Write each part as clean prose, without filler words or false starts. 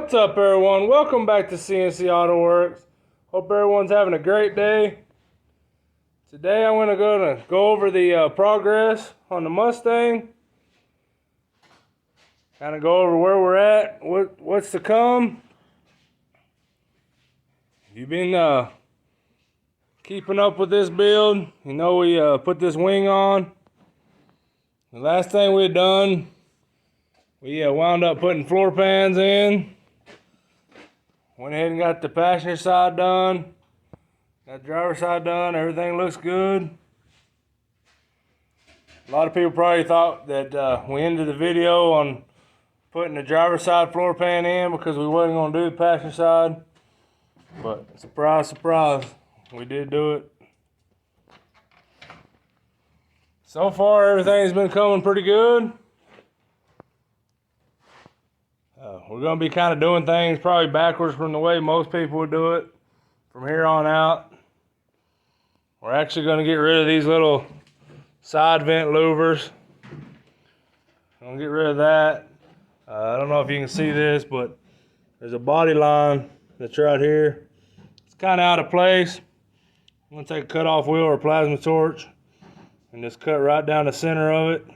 What's up, everyone? Welcome back to CNC Auto Works. Hope everyone's having a great day. Today I'm going to go over the progress on the Mustang. Kind of go over where we're at, what's to come. You've been keeping up with this build. You know we put this wing on. The last thing we had done, we wound up putting floor pans in. Went ahead and got the passenger side done. Got the driver's side done. Everything looks good. A lot of people probably thought that we ended the video on putting the driver's side floor pan in because we wasn't going to do the passenger side. But surprise, surprise, we did do it. So far, everything's been coming pretty good. We're going to be kind of doing things probably backwards from the way most people would do it from here on out. We're actually going to get rid of these little side vent louvers. I'm going to get rid of that. I don't know if you can see this, but there's a body line that's right here. It's kind of out of place. I'm going to take a cut-off wheel or a plasma torch and just cut right down the center of it.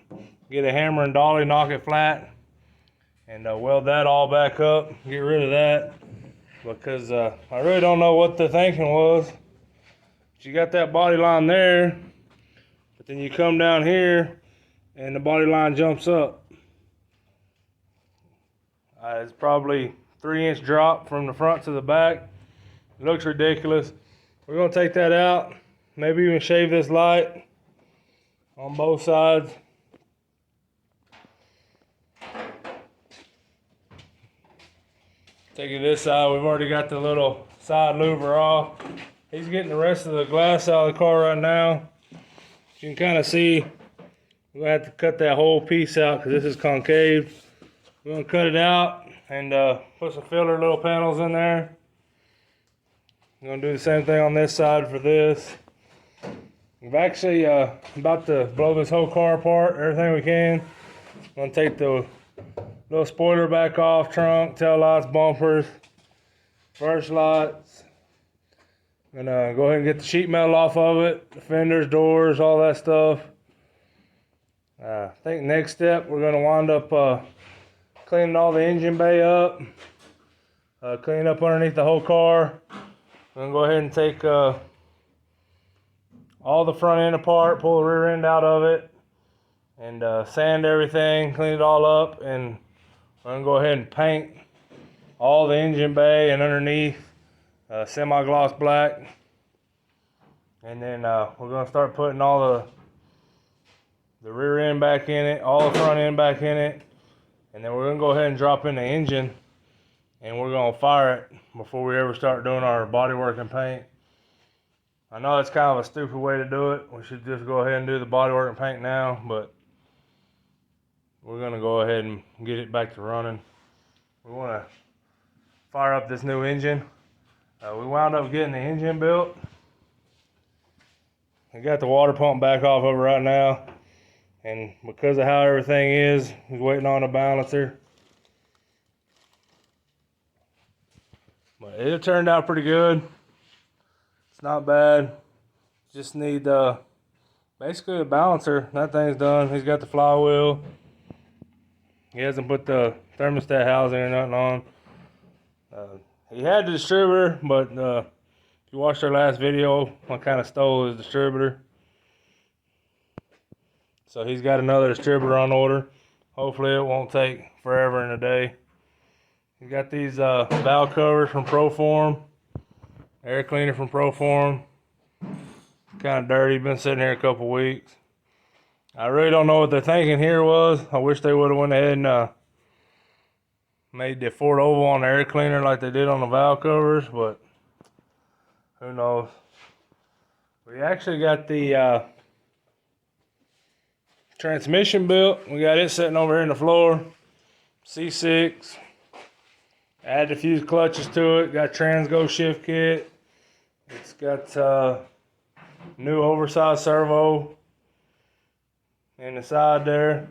Get a hammer and dolly, knock it flat, and weld that all back up. Get rid of that because I really don't know what the thinking was. But you got that body line there, but then you come down here and the body line jumps up. It's probably 3-inch drop from the front to the back. It looks ridiculous. We're going to take that out. Maybe even shave this light on both sides. Take it this side. We've already got the little side louver off. He's getting the rest of the glass out of the car right now. You can kind of see we're going to have to cut that whole piece out because this is concave. We're going to cut it out and put some filler little panels in there. I'm going to do the same thing on this side for this. We've actually about to blow this whole car apart, everything we can. I'm going to take the little spoiler back off, trunk, tail lights, bumpers, first lights. I'm going to go ahead and get the sheet metal off of it, the fenders, doors, all that stuff. I think next step we're going to wind up cleaning all the engine bay up, clean up underneath the whole car. I'm going to go ahead and take all the front end apart, pull the rear end out of it, and sand everything, clean it all up, and I'm going to go ahead and paint all the engine bay and underneath semi-gloss black. And then we're going to start putting all the rear end back in it, all the front end back in it, and then we're going to go ahead and drop in the engine, and we're going to fire it before we ever start doing our bodywork and paint. I know it's kind of a stupid way to do it. We should just go ahead and do the bodywork and paint now, but we're going to go ahead and get it back to running. We want to fire up this new engine. We wound up getting the engine built. We got the water pump back off of it right now, and because of how everything is, he's waiting on a balancer. But it turned out pretty good. It's not bad. Just need basically a balancer. That thing's done. He's got the flywheel. He hasn't put the thermostat housing or nothing on. He had the distributor, but if you watched our last video, I kind of stole his distributor. So he's got another distributor on order. Hopefully it won't take forever and a day. He got these valve covers from Proform. Air cleaner from Proform. Kind of dirty, been sitting here a couple weeks. I really don't know what they're thinking here was. I wish they would have went ahead and made the Ford Oval on the air cleaner like they did on the valve covers, but who knows. We actually got the transmission built. We got it sitting over here in the floor. C6. Add a few clutches to it. Got Transgo shift kit. It's got new oversized servo in the side there.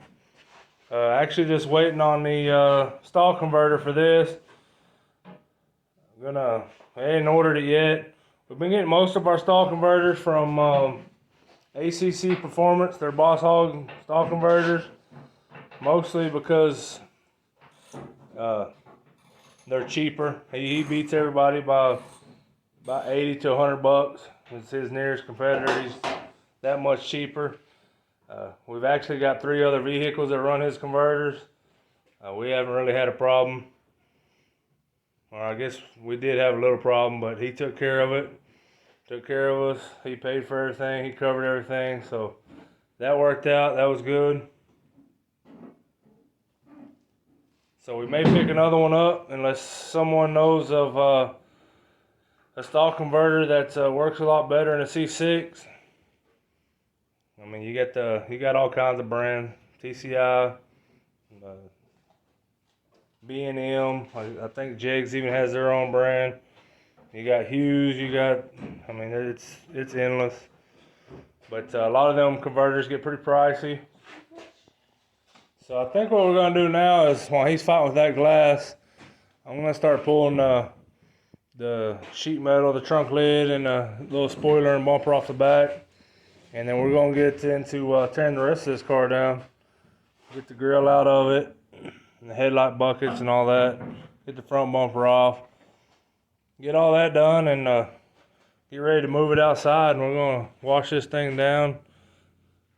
Actually just waiting on the stall converter for this. We ain't ordered it yet. We've been getting most of our stall converters from ACC Performance. They're Boss Hog stall converters, mostly because they're cheaper. He beats everybody by about 80 to 100 bucks. It's his nearest competitor. He's that much cheaper. We've actually got 3 other vehicles that run his converters. We haven't really had a problem. Or I guess we did have a little problem, but he took care of it. Took care of us. He paid for everything. He covered everything. So that worked out. That was good. So we may pick another one up unless someone knows of a stall converter that works a lot better than a C6. I mean, you got all kinds of brands. TCI, B&M. I think Jegs even has their own brand. You got Hughes. I mean, it's endless. But a lot of them converters get pretty pricey. So I think what we're gonna do now is, while he's fighting with that glass, I'm gonna start pulling the sheet metal, the trunk lid, and a little spoiler and bumper off the back. And then we're gonna get into tearing the rest of this car down. Get the grill out of it, and the headlight buckets and all that. Get the front bumper off. Get all that done and get ready to move it outside. And we're gonna wash this thing down,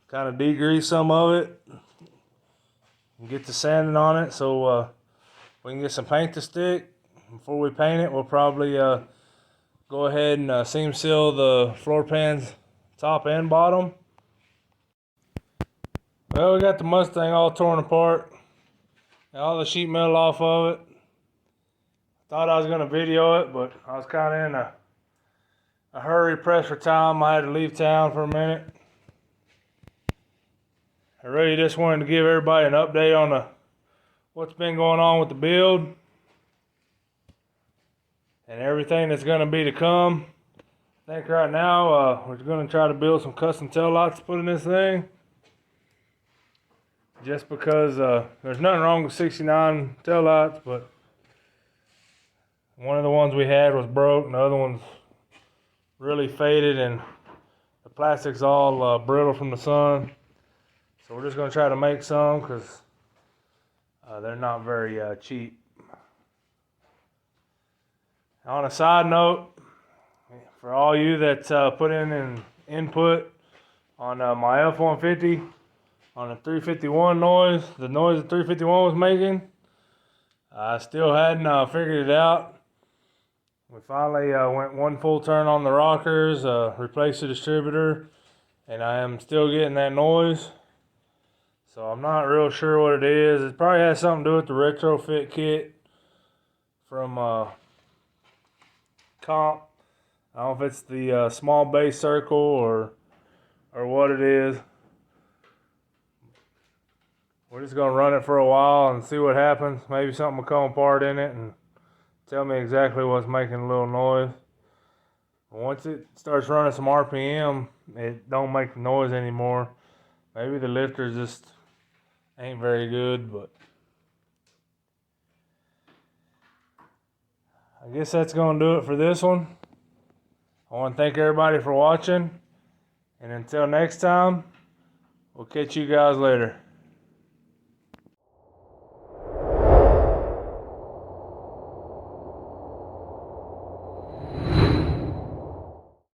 kind of degrease some of it, and get the sanding on it so we can get some paint to stick. Before we paint it, we'll probably go ahead and seam seal the floor pans top and bottom. Well, we got the Mustang all torn apart. Got all the sheet metal off of it. Thought I was going to video it, but I was kind of in a hurry, pressed for time. I had to leave town for a minute. I really just wanted to give everybody an update on what's been going on with the build and everything that's going to be to come. I think right now we're going to try to build some custom tail lights to put in this thing. Just because there's nothing wrong with 69 tail lights, but one of the ones we had was broke, and the other one's really faded, and the plastic's all brittle from the sun. So we're just going to try to make some because they're not very cheap. On a side note, for all you that put in an input on my F-150 on the 351 noise, the noise the 351 was making, I still hadn't figured it out. We finally went one full turn on the rockers, replaced the distributor, and I am still getting that noise. So I'm not real sure what it is. It probably has something to do with the retrofit kit from Comp. I don't know if it's the small base circle or what it is. We're just gonna run it for a while and see what happens. Maybe something will come apart in it and tell me exactly what's making a little noise. Once it starts running some RPM, it don't make noise anymore. Maybe the lifter just ain't very good, but I guess that's gonna do it for this one. I want to thank everybody for watching, and until next time, we'll catch you guys later.